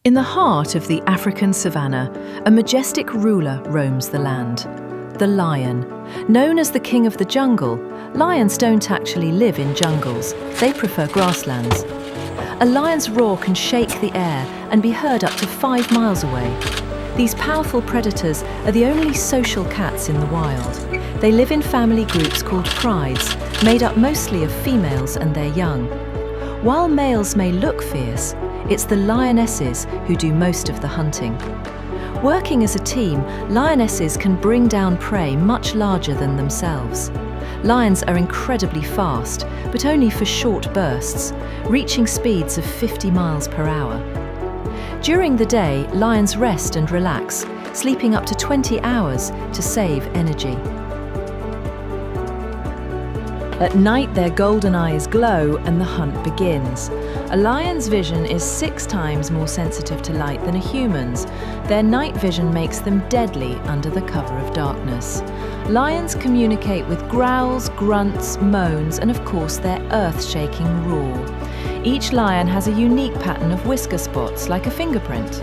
In the heart of the African savannah, a majestic ruler roams the land. The lion. Known as the king of the jungle, lions don't actually live in jungles, they prefer grasslands. A lion's roar can shake the air and be heard up to 5 miles away. These powerful predators are the only social cats in the wild. They live in family groups called prides, made up mostly of females and their young. While males may look fierce, it's the lionesses who do most of the hunting. Working as a team, lionesses can bring down prey much larger than themselves. Lions are incredibly fast, but only for short bursts, reaching speeds of 50 miles per hour. During the day, lions rest and relax, sleeping up to 20 hours to save energy. At night, their golden eyes glow and the hunt begins. A lion's vision is 6 times more sensitive to light than a human's. Their night vision makes them deadly under the cover of darkness. Lions communicate with growls, grunts, moans, and of course their earth-shaking roar. Each lion has a unique pattern of whisker spots, like a fingerprint.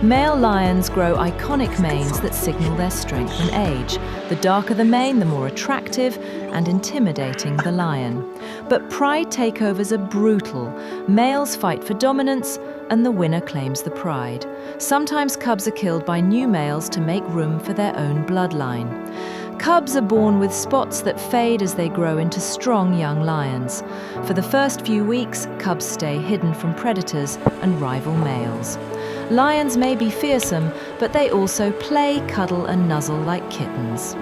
Male lions grow iconic manes that signal their strength and age. The darker the mane, the more attractive and intimidating the lion. But pride takeovers are brutal. Males fight for dominance, and the winner claims the pride. Sometimes cubs are killed by new males to make room for their own bloodline. Cubs are born with spots that fade as they grow into strong young lions. For the first few weeks, cubs stay hidden from predators and rival males. Lions may be fearsome, but they also play, cuddle and nuzzle like kittens.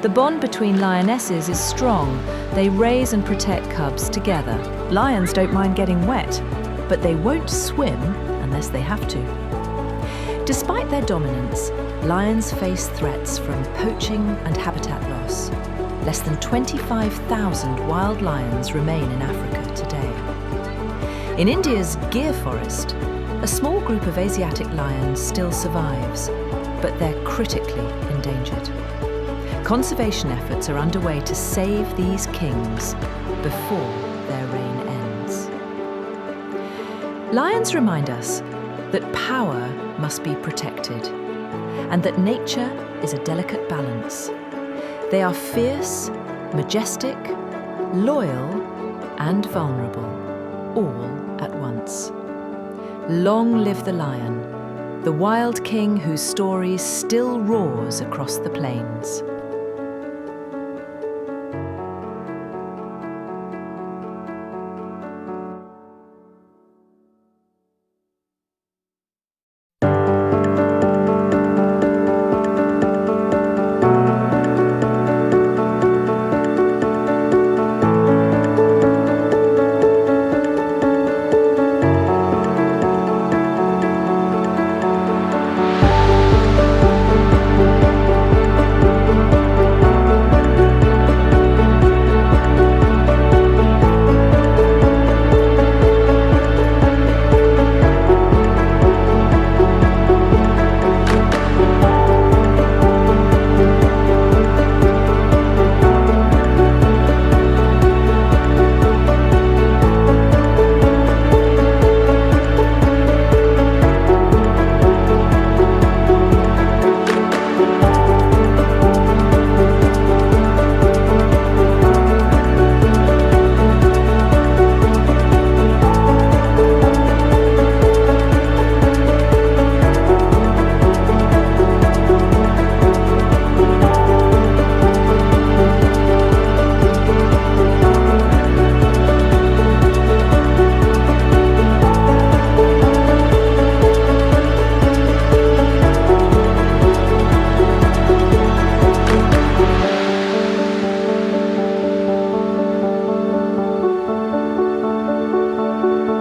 The bond between lionesses is strong. They raise and protect cubs together. Lions don't mind getting wet, but they won't swim unless they have to. Despite their dominance, lions face threats from poaching and habitat loss. Less than 25,000 wild lions remain in Africa today. In India's Gir forest, a small group of Asiatic lions still survives, but they're critically endangered. Conservation efforts are underway to save these kings before their reign ends. Lions remind us that power must be protected and that nature is a delicate balance. They are fierce, majestic, loyal, and vulnerable, all at once. Long live the lion, the wild king whose story still roars across the plains.